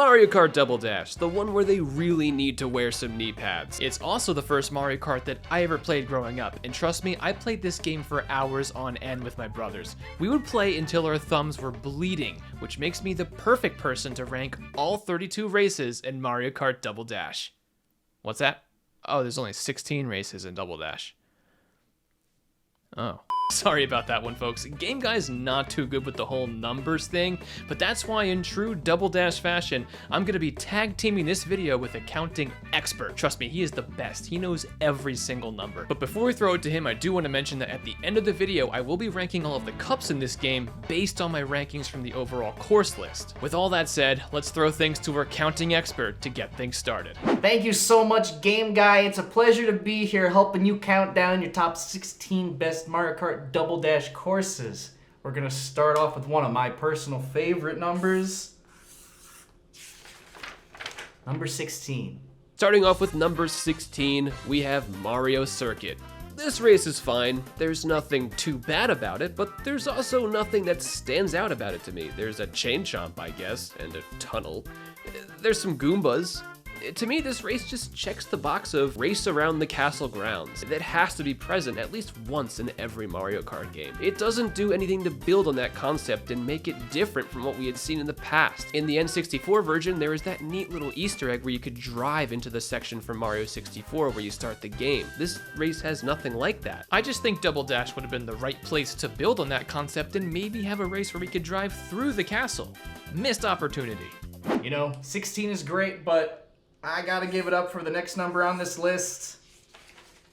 Mario Kart Double Dash, the one where they really need to wear some knee pads. It's also the first Mario Kart that I ever played growing up, and trust me, I played this game for hours on end with my brothers. We would play until our thumbs were bleeding, which makes me the perfect person to rank all 32 races in Mario Kart Double Dash. What's that? Oh, there's only 16 races in Double Dash. Oh. Sorry about that one, folks. Game Guy's not too good with the whole numbers thing, but that's why in true Double Dash fashion, I'm gonna be tag teaming this video with a counting expert. Trust me, he is the best. He knows every single number. But before we throw it to him, I do want to mention that at the end of the video, I will be ranking all of the cups in this game based on my rankings from the overall course list. With all that said, let's throw things to our counting expert to get things started. Thank you so much, Game Guy. It's a pleasure to be here helping you count down your top 16 best Mario Kart Double Dash courses. We're gonna start off with one of my personal favorite numbers. Number 16. Starting off with number 16, we have Mario Circuit. This race is fine. There's nothing too bad about it, but there's also nothing that stands out about it to me. There's a chain chomp, I guess, and a tunnel. There's some Goombas. To me, this race just checks the box of race around the castle grounds. That has to be present at least once in every Mario Kart game. It doesn't do anything to build on that concept and make it different from what we had seen in the past. In the N64 version, there is that neat little Easter egg where you could drive into the section from Mario 64 where you start the game. This race has nothing like that. I just think Double Dash would have been the right place to build on that concept and maybe have a race where we could drive through the castle. Missed opportunity. You know, 16 is great, but I gotta give it up for the next number on this list.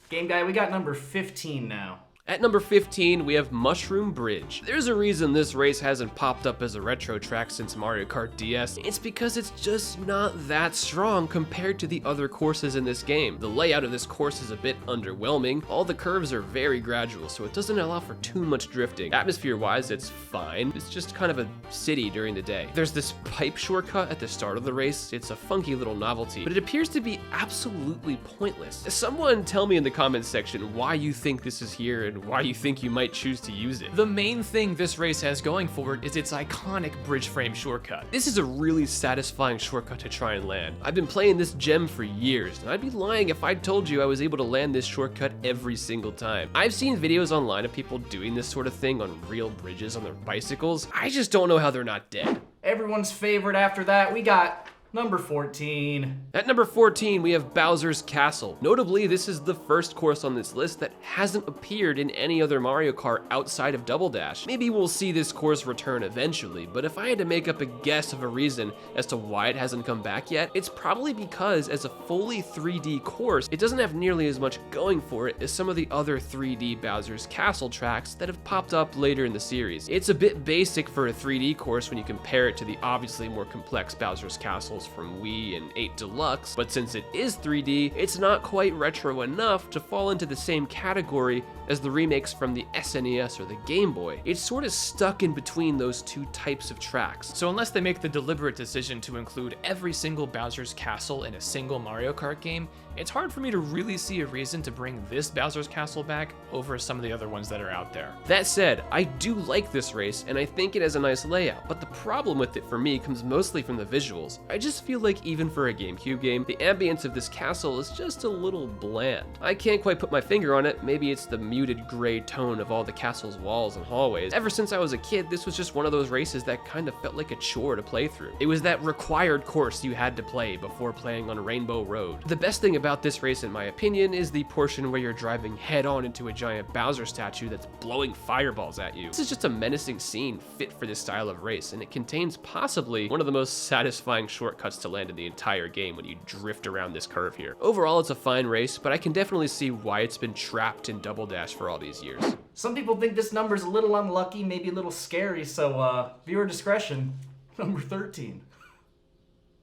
Game Guy, we got number 15 now. At number 15, we have Mushroom Bridge. There's a reason this race hasn't popped up as a retro track since Mario Kart DS. It's because it's just not that strong compared to the other courses in this game. The layout of this course is a bit underwhelming. All the curves are very gradual, so it doesn't allow for too much drifting. Atmosphere-wise, it's fine. It's just kind of a city during the day. There's this pipe shortcut at the start of the race. It's a funky little novelty, but it appears to be absolutely pointless. Someone tell me in the comments section why you think this is here and why you think you might choose to use it. The main thing this race has going for it is its iconic bridge frame shortcut. This is a really satisfying shortcut to try and land. I've been playing this gem for years, and I'd be lying if I told you I was able to land this shortcut every single time. I've seen videos online of people doing this sort of thing on real bridges on their bicycles. I just don't know how they're not dead. Everyone's favorite after that, we got number 14. At number 14, we have Bowser's Castle. Notably, this is the first course on this list that hasn't appeared in any other Mario Kart outside of Double Dash. Maybe we'll see this course return eventually, but if I had to make up a guess of a reason as to why it hasn't come back yet, it's probably because as a fully 3D course, it doesn't have nearly as much going for it as some of the other 3D Bowser's Castle tracks that have popped up later in the series. It's a bit basic for a 3D course when you compare it to the obviously more complex Bowser's Castles from Wii and 8 Deluxe, but since it is 3D, it's not quite retro enough to fall into the same category as the remakes from the SNES or the Game Boy. It's sort of stuck in between those two types of tracks. So unless they make the deliberate decision to include every single Bowser's Castle in a single Mario Kart game, it's hard for me to really see a reason to bring this Bowser's Castle back over some of the other ones that are out there. That said, I do like this race, and I think it has a nice layout, but the problem with it for me comes mostly from the visuals. I just feel like even for a GameCube game, the ambience of this castle is just a little bland. I can't quite put my finger on it. Maybe it's the muted gray tone of all the castle's walls and hallways. Ever since I was a kid, this was just one of those races that kind of felt like a chore to play through. It was that required course you had to play before playing on Rainbow Road. The best thing about this race, in my opinion, is the portion where you're driving head-on into a giant Bowser statue that's blowing fireballs at you. This is just a menacing scene fit for this style of race, and it contains possibly one of the most satisfying shortcuts to land in the entire game when you drift around this curve here. Overall, it's a fine race, but I can definitely see why it's been trapped in Double Dash for all these years. Some people think this number's a little unlucky, maybe a little scary, so viewer discretion. Number 13.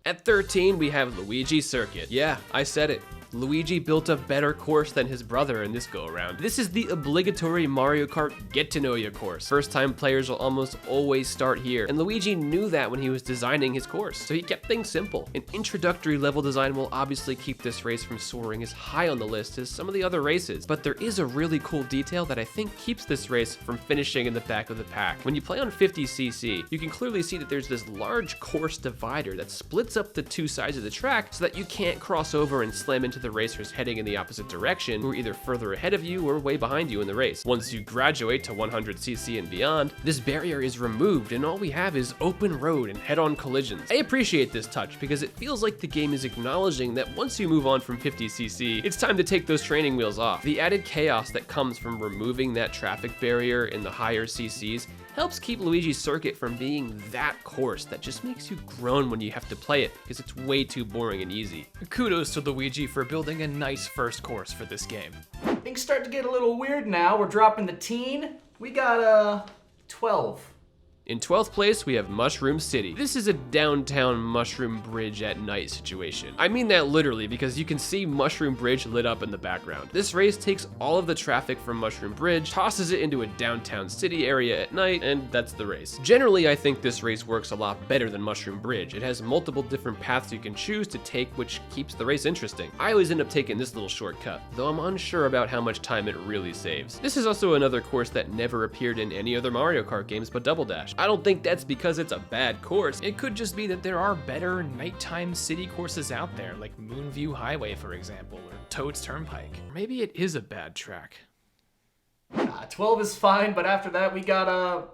At 13, we have Luigi Circuit. Yeah, I said it. Luigi built a better course than his brother in this go-around. This is the obligatory Mario Kart get-to-know-ya course. First-time players will almost always start here, and Luigi knew that when he was designing his course, so he kept things simple. An introductory level design will obviously keep this race from soaring as high on the list as some of the other races, but there is a really cool detail that I think keeps this race from finishing in the back of the pack. When you play on 50cc, you can clearly see that there's this large course divider that splits up the two sides of the track so that you can't cross over and slam into the racers heading in the opposite direction, who are either further ahead of you or way behind you in the race. Once you graduate to 100cc and beyond, this barrier is removed and all we have is open road and head-on collisions. I appreciate this touch because it feels like the game is acknowledging that once you move on from 50cc, it's time to take those training wheels off. The added chaos that comes from removing that traffic barrier in the higher CCs helps keep Luigi's Circuit from being that course that just makes you groan when you have to play it because it's way too boring and easy. Kudos to Luigi for building a nice first course for this game. Things start to get a little weird now. We're dropping the teen. We got 12. In 12th place, we have Mushroom City. This is a downtown Mushroom Bridge at night situation. I mean that literally because you can see Mushroom Bridge lit up in the background. This race takes all of the traffic from Mushroom Bridge, tosses it into a downtown city area at night, and that's the race. Generally, I think this race works a lot better than Mushroom Bridge. It has multiple different paths you can choose to take, which keeps the race interesting. I always end up taking this little shortcut, though I'm unsure about how much time it really saves. This is also another course that never appeared in any other Mario Kart games but Double Dash. I don't think that's because it's a bad course. It could just be that there are better nighttime city courses out there, like Moonview Highway, for example, or Toad's Turnpike. Or maybe it is a bad track. 12 is fine, but after that we got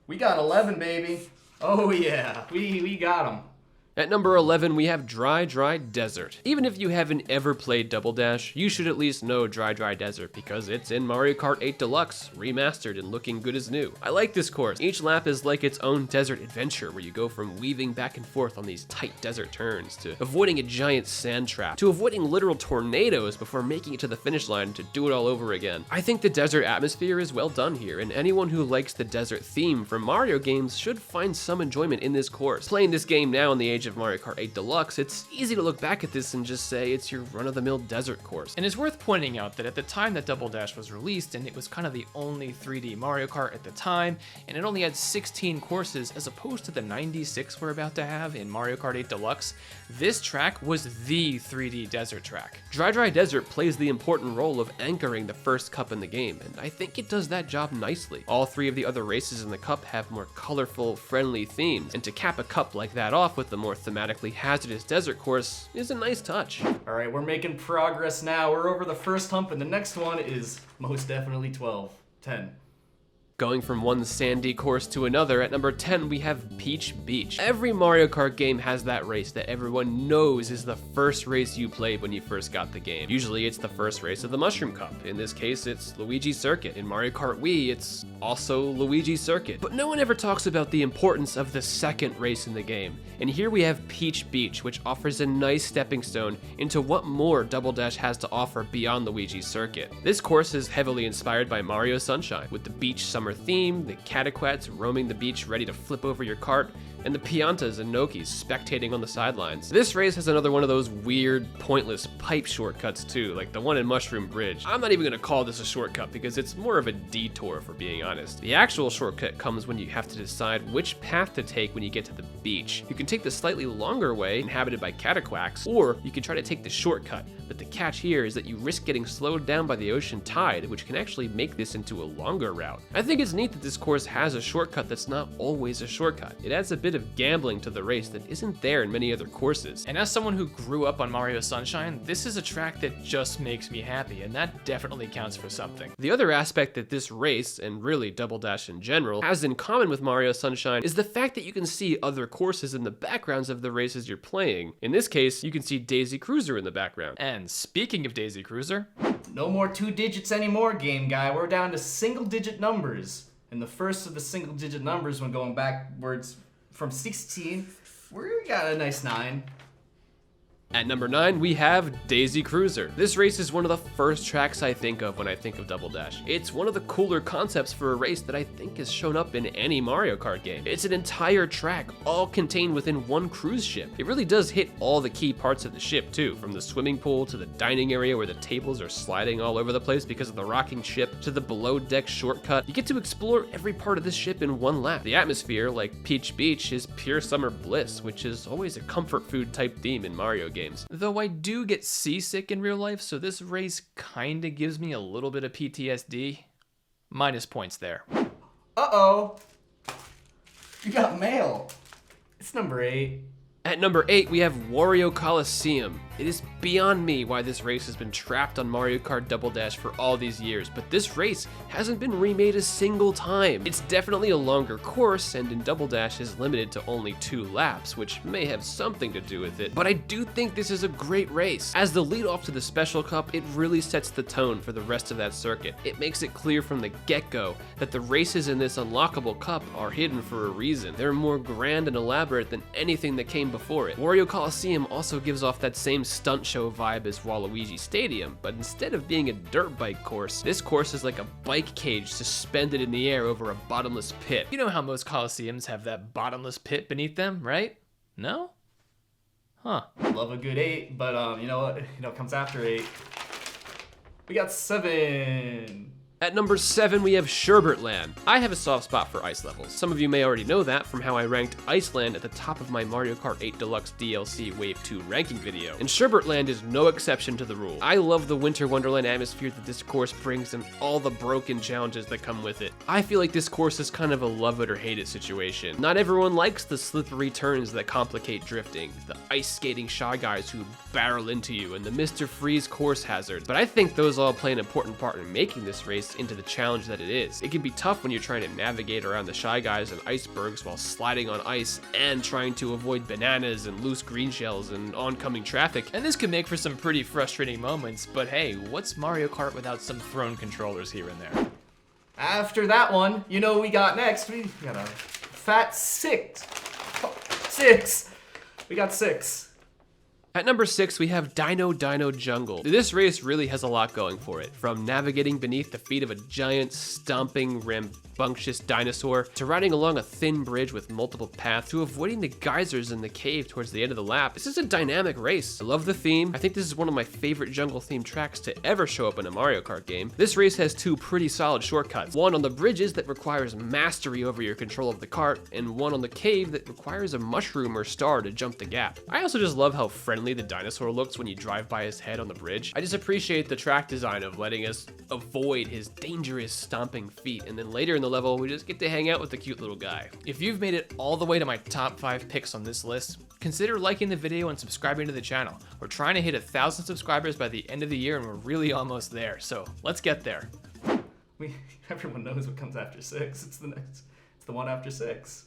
11, baby. Oh yeah, we got them. At number 11, we have Dry Dry Desert. Even if you haven't ever played Double Dash, you should at least know Dry Dry Desert because it's in Mario Kart 8 Deluxe, remastered and looking good as new. I like this course. Each lap is like its own desert adventure where you go from weaving back and forth on these tight desert turns to avoiding a giant sand trap to avoiding literal tornadoes before making it to the finish line to do it all over again. I think the desert atmosphere is well done here, and anyone who likes the desert theme from Mario games should find some enjoyment in this course. Playing this game now in the age of Mario Kart 8 Deluxe, it's easy to look back at this and just say it's your run-of-the-mill desert course. And it's worth pointing out that at the time that Double Dash was released, and it was kind of the only 3D Mario Kart at the time, and it only had 16 courses as opposed to the 96 we're about to have in Mario Kart 8 Deluxe, this track was the 3D desert track. Dry Dry Desert plays the important role of anchoring the first cup in the game, and I think it does that job nicely. All three of the other races in the cup have more colorful, friendly themes, and to cap a cup like that off with the more thematically hazardous desert course is a nice touch. All right, we're making progress now. We're over the first hump, and the next one is most definitely 12. 10. Going from one sandy course to another, at number 10 we have Peach Beach. Every Mario Kart game has that race that everyone knows is the first race you played when you first got the game. Usually it's the first race of the Mushroom Cup. In this case, it's Luigi Circuit. In Mario Kart Wii, it's also Luigi Circuit. But no one ever talks about the importance of the second race in the game. And here we have Peach Beach, which offers a nice stepping stone into what more Double Dash has to offer beyond Luigi Circuit. This course is heavily inspired by Mario Sunshine, with the beach summer theme, the Cataquats roaming the beach ready to flip over your cart, and the Piantas and Nokis spectating on the sidelines. This race has another one of those weird, pointless pipe shortcuts too, like the one in Mushroom Bridge. I'm not even gonna call this a shortcut because it's more of a detour, for being honest. The actual shortcut comes when you have to decide which path to take when you get to the beach. You can take the slightly longer way, inhabited by Cataquacks, or you can try to take the shortcut, but the catch here is that you risk getting slowed down by the ocean tide, which can actually make this into a longer route. I think it's neat that this course has a shortcut that's not always a shortcut. It adds a bit of gambling to the race that isn't there in many other courses. And as someone who grew up on Mario Sunshine, this is a track that just makes me happy, and that definitely counts for something. The other aspect that this race, and really Double Dash in general, has in common with Mario Sunshine is the fact that you can see other courses in the backgrounds of the races you're playing. In this case, you can see Daisy Cruiser in the background. And speaking of Daisy Cruiser, no more 2 digits anymore, game guy. We're down to single-digit numbers. And the first of the single-digit numbers, when going backwards from 16, we got a nice 9. At number 9, we have Daisy Cruiser. This race is one of the first tracks I think of when I think of Double Dash. It's one of the cooler concepts for a race that I think has shown up in any Mario Kart game. It's an entire track, all contained within one cruise ship. It really does hit all the key parts of the ship too, from the swimming pool to the dining area where the tables are sliding all over the place because of the rocking ship, to the below deck shortcut. You get to explore every part of this ship in one lap. The atmosphere, like Peach Beach, is pure summer bliss, which is always a comfort food type theme in Mario games. Though I do get seasick in real life, so this race kinda gives me a little bit of PTSD. Minus points there. Uh-oh. You got mail. It's number 8. At number 8, we have Wario Coliseum. It is beyond me why this race has been trapped on Mario Kart Double Dash for all these years, but this race hasn't been remade a single time. It's definitely a longer course, and in Double Dash is limited to only 2 laps, which may have something to do with it, but I do think this is a great race. As the lead off to the Special Cup, it really sets the tone for the rest of that circuit. It makes it clear from the get-go that the races in this unlockable cup are hidden for a reason. They're more grand and elaborate than anything that came before it. Wario Coliseum also gives off that same stunt show vibe as Waluigi Stadium, but instead of being a dirt bike course, this course is like a bike cage suspended in the air over a bottomless pit. You know how most coliseums have that bottomless pit beneath them, right? No? Huh. Love a good 8, but you know what? You know what comes after 8? We got 7. At number 7, we have Sherbert-Land. I have a soft spot for ice levels. Some of you may already know that from how I ranked Iceland at the top of my Mario Kart 8 Deluxe DLC Wave 2 ranking video. And Sherbert-Land is no exception to the rule. I love the Winter Wonderland atmosphere that this course brings and all the broken challenges that come with it. I feel like this course is kind of a love it or hate it situation. Not everyone likes the slippery turns that complicate drifting, the ice skating Shy Guys who barrel into you, and the Mr. Freeze course hazards, but I think those all play an important part in making this race into the challenge that it is. It can be tough when you're trying to navigate around the Shy Guys and icebergs while sliding on ice and trying to avoid bananas and loose green shells and oncoming traffic. And this can make for some pretty frustrating moments, but hey, what's Mario Kart without some throne controllers here and there? After that one, you know what we got next? We got a fat 6. 6. We got 6. At number 6, we have Dino Dino Jungle. This race really has a lot going for it, from navigating beneath the feet of a giant, stomping, rambunctious dinosaur, to riding along a thin bridge with multiple paths, to avoiding the geysers in the cave towards the end of the lap. This is a dynamic race. I love the theme. I think this is one of my favorite jungle-themed tracks to ever show up in a Mario Kart game. This race has 2 pretty solid shortcuts. One on the bridges that requires mastery over your control of the cart, and one on the cave that requires a mushroom or star to jump the gap. I also just love how friendly the dinosaur looks when you drive by his head on the bridge. I just appreciate the track design of letting us avoid his dangerous stomping feet, and then later in the level we just get to hang out with the cute little guy. If you've made it all the way to my top 5 picks on this list, consider liking the video and subscribing to the channel. We're trying to hit 1,000 subscribers by the end of the year and we're really almost there, so let's get there. Everyone knows what comes after 6. It's the next. It's the one after 6.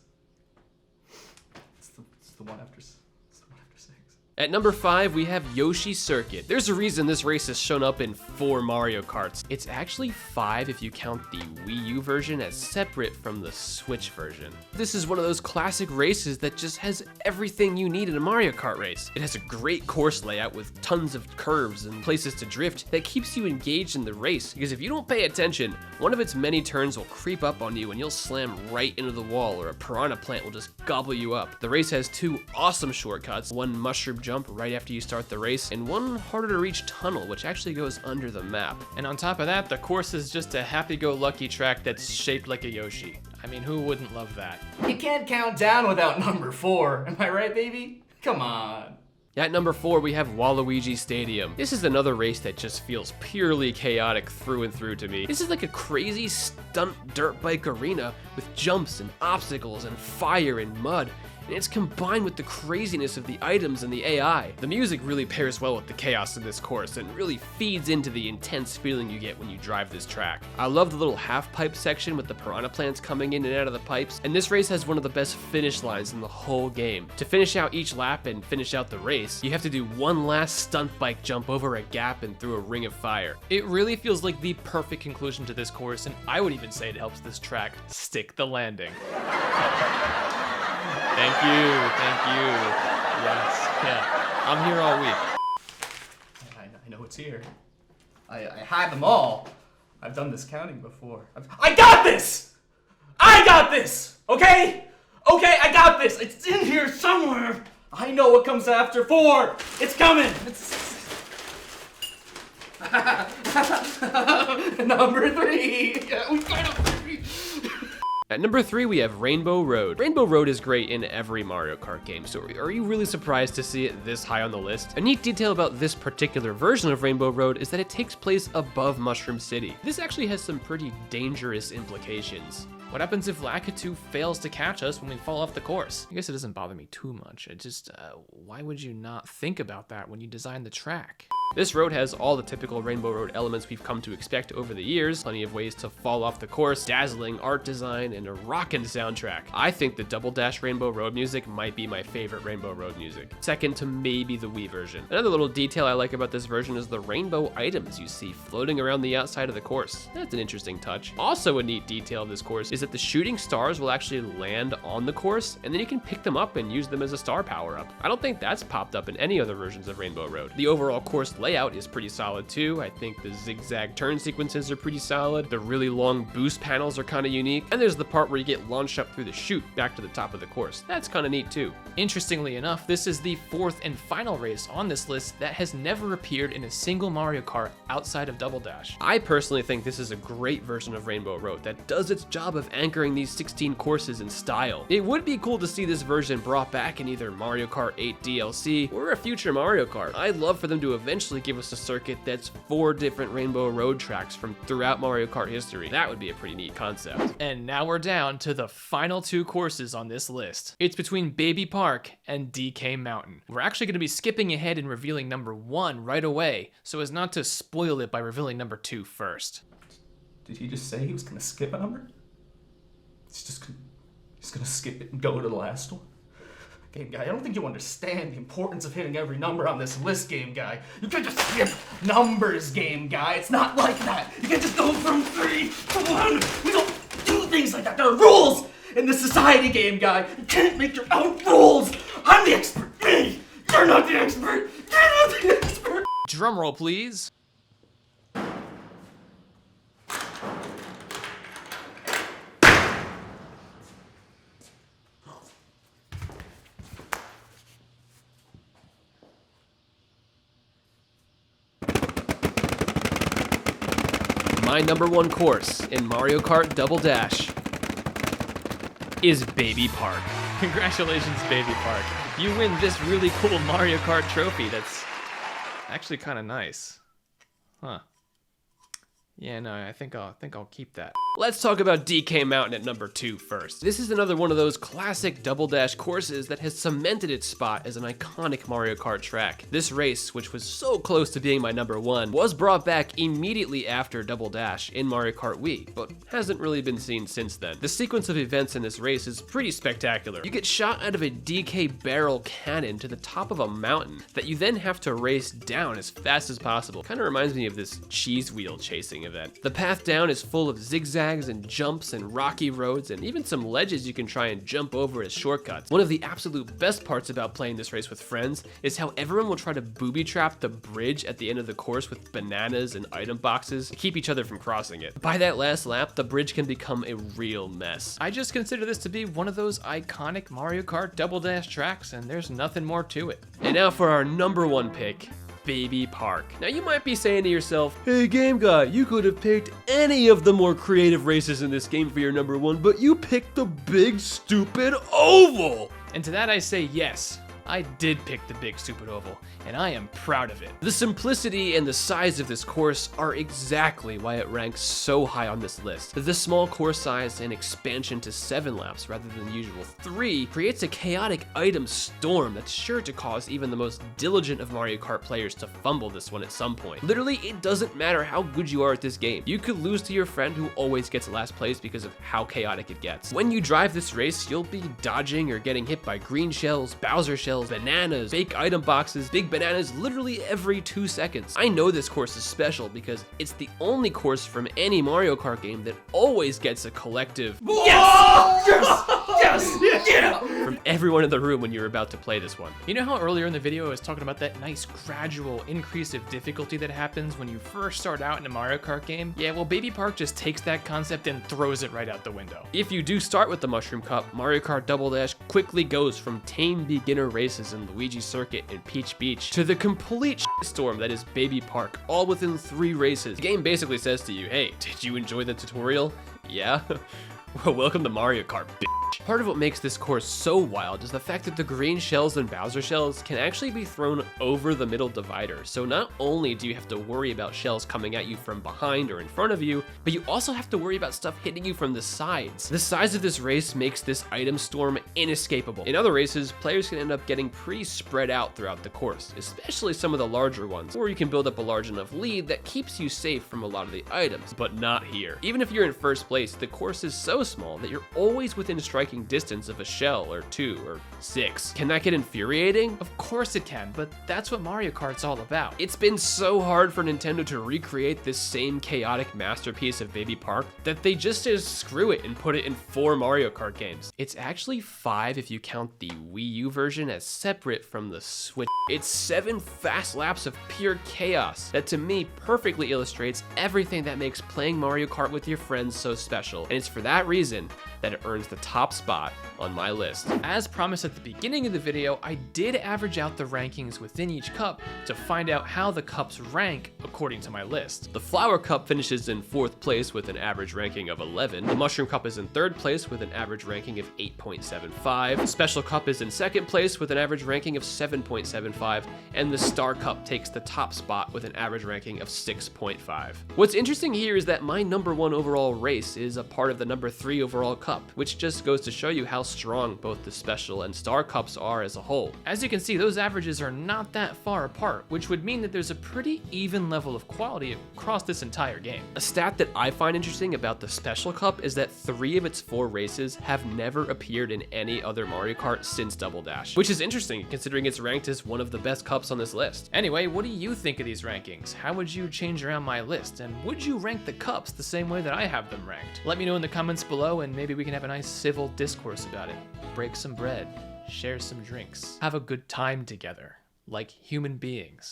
It's the one after 6. At number 5, we have Yoshi Circuit. There's a reason this race has shown up in 4 Mario Karts. It's actually 5 if you count the Wii U version as separate from the Switch version. This is one of those classic races that just has everything you need in a Mario Kart race. It has a great course layout with tons of curves and places to drift that keeps you engaged in the race, because if you don't pay attention, one of its many turns will creep up on you and you'll slam right into the wall, or a piranha plant will just gobble you up. The race has 2 awesome shortcuts, one mushroom jump right after you start the race, and one harder to reach tunnel, which actually goes under the map. And on top of that, the course is just a happy-go-lucky track that's shaped like a Yoshi. I mean, who wouldn't love that? You can't count down without number 4. Am I right, baby? Come on. At number 4, we have Waluigi Stadium. This is another race that just feels purely chaotic through and through to me. This is like a crazy stunt dirt bike arena with jumps and obstacles and fire and mud. And it's combined with the craziness of the items and the AI. The music really pairs well with the chaos in this course and really feeds into the intense feeling you get when you drive this track. I love the little half pipe section with the piranha plants coming in and out of the pipes, and this race has one of the best finish lines in the whole game. To finish out each lap and finish out the race, you have to do one last stunt bike jump over a gap and through a ring of fire. It really feels like the perfect conclusion to this course, and I would even say it helps this track stick the landing. Thank you. Yes, yeah. I'm here all week. I know it's here. I had them all. I've done this counting before. I got this! I got this! Okay? Okay, I got this. It's in here somewhere. I know what comes after 4. It's coming. Number 3. Yeah, we got a 3. At number 3, we have Rainbow Road. Rainbow Road is great in every Mario Kart game, so are you really surprised to see it this high on the list? A neat detail about this particular version of Rainbow Road is that it takes place above Mushroom City. This actually has some pretty dangerous implications. What happens if Lakitu fails to catch us when we fall off the course? I guess it doesn't bother me too much. It just, why would you not think about that when you design the track? This road has all the typical Rainbow Road elements we've come to expect over the years, plenty of ways to fall off the course, dazzling art design, and a rockin' soundtrack. I think the Double Dash Rainbow Road music might be my favorite Rainbow Road music, second to maybe the Wii version. Another little detail I like about this version is the rainbow items you see floating around the outside of the course. That's an interesting touch. Also a neat detail of this course is that the shooting stars will actually land on the course, and then you can pick them up and use them as a star power-up. I don't think that's popped up in any other versions of Rainbow Road. The overall course layout is pretty solid too. I think the zigzag turn sequences are pretty solid. The really long boost panels are kind of unique. And there's the part where you get launched up through the chute back to the top of the course. That's kind of neat too. Interestingly enough, this is the 4th and final race on this list that has never appeared in a single Mario Kart outside of Double Dash. I personally think this is a great version of Rainbow Road that does its job of anchoring these 16 courses in style. It would be cool to see this version brought back in either Mario Kart 8 DLC or a future Mario Kart. I'd love for them to eventually give us a circuit that's 4 different Rainbow Road tracks from throughout Mario Kart history. That would be a pretty neat concept. And now we're down to the final 2 courses on this list. It's between Baby Park and DK Mountain. We're actually going to be skipping ahead and revealing number 1 right away, so as not to spoil it by revealing number 2 first. Did he just say he was gonna skip a number? He's just gonna skip it and go to the last one? Game Guy, I don't think you understand the importance of hitting every number on this list, Game Guy. You can't just skip numbers, Game Guy. It's not like that. You can't just go from 3 to 1. We don't do things like that. There are rules in this society, Game Guy. You can't make your own rules. I'm the expert. Me. You're not the expert. You're not the expert. Drumroll, please. My number 1 course in Mario Kart Double Dash is Baby Park. Congratulations, Baby Park. You win this really cool Mario Kart trophy that's actually kind of nice. Huh. Yeah, no, I think I'll keep that. Let's talk about DK Mountain at number 2 first. This is another one of those classic Double Dash courses that has cemented its spot as an iconic Mario Kart track. This race, which was so close to being my number 1, was brought back immediately after Double Dash in Mario Kart Wii, but hasn't really been seen since then. The sequence of events in this race is pretty spectacular. You get shot out of a DK barrel cannon to the top of a mountain that you then have to race down as fast as possible. Kind of reminds me of this cheese wheel chasing event. The path down is full of zigzags and jumps and rocky roads and even some ledges you can try and jump over as shortcuts. One of the absolute best parts about playing this race with friends is how everyone will try to booby trap the bridge at the end of the course with bananas and item boxes to keep each other from crossing it. By that last lap, the bridge can become a real mess. I just consider this to be one of those iconic Mario Kart Double Dash tracks, and there's nothing more to it. And now for our number 1 pick, Baby Park. Now you might be saying to yourself, hey Game Guy, you could have picked any of the more creative races in this game for your number 1, but you picked the big stupid oval. And to that I say yes. I did pick the big stupid oval, and I am proud of it. The simplicity and the size of this course are exactly why it ranks so high on this list. The small course size and expansion to 7 laps rather than the usual 3 creates a chaotic item storm that's sure to cause even the most diligent of Mario Kart players to fumble this one at some point. Literally, it doesn't matter how good you are at this game. You could lose to your friend who always gets last place because of how chaotic it gets. When you drive this race, you'll be dodging or getting hit by green shells, Bowser shells, shells, bananas, fake item boxes, big bananas literally every 2 seconds. I know this course is special because it's the only course from any Mario Kart game that always gets a collective Yes! from everyone in the room when you're about to play this one. You know how earlier in the video I was talking about that nice gradual increase of difficulty that happens when you first start out in a Mario Kart game? Yeah, well, Baby Park just takes that concept and throws it right out the window. If you do start with the Mushroom Cup, Mario Kart Double Dash quickly goes from tame beginner races in Luigi Circuit and Peach Beach to the complete storm that is Baby Park, all within 3 races. The game basically says to you, hey, did you enjoy the tutorial? Yeah? Well, welcome to Mario Kart, bitch. Part of what makes this course so wild is the fact that the green shells and Bowser shells can actually be thrown over the middle divider. So not only do you have to worry about shells coming at you from behind or in front of you, but you also have to worry about stuff hitting you from the sides. The size of this race makes this item storm inescapable. In other races, players can end up getting pretty spread out throughout the course, especially some of the larger ones, or you can build up a large enough lead that keeps you safe from a lot of the items, but not here. Even if you're in first place, the course is so small that you're always within striking distance of a shell or 2 or 6. Can that get infuriating? Of course it can, but that's what Mario Kart's all about. It's been so hard for Nintendo to recreate this same chaotic masterpiece of Baby Park that they just said screw it and put it in 4 Mario Kart games. It's actually 5 if you count the Wii U version as separate from the Switch. It's 7 fast laps of pure chaos that to me perfectly illustrates everything that makes playing Mario Kart with your friends so special, and it's for that reason that it earns the top spot on my list. As promised at the beginning of the video, I did average out the rankings within each cup to find out how the cups rank according to my list. The Flower Cup finishes in 4th place with an average ranking of 11. The Mushroom Cup is in 3rd place with an average ranking of 8.75. The Special Cup is in 2nd place with an average ranking of 7.75. And the Star Cup takes the top spot with an average ranking of 6.5. What's interesting here is that my number 1 overall race is a part of the number 3 overall cup, which just goes to show you how strong both the Special and Star Cups are as a whole. As you can see, those averages are not that far apart, which would mean that there's a pretty even level of quality across this entire game. A stat that I find interesting about the Special Cup is that 3 of its 4 races have never appeared in any other Mario Kart since Double Dash, which is interesting considering it's ranked as one of the best cups on this list. Anyway, what do you think of these rankings? How would you change around my list? And would you rank the cups the same way that I have them ranked? Let me know in the comments below and maybe we can have a nice civil discourse about it. Break some bread, share some drinks, have a good time together, like human beings.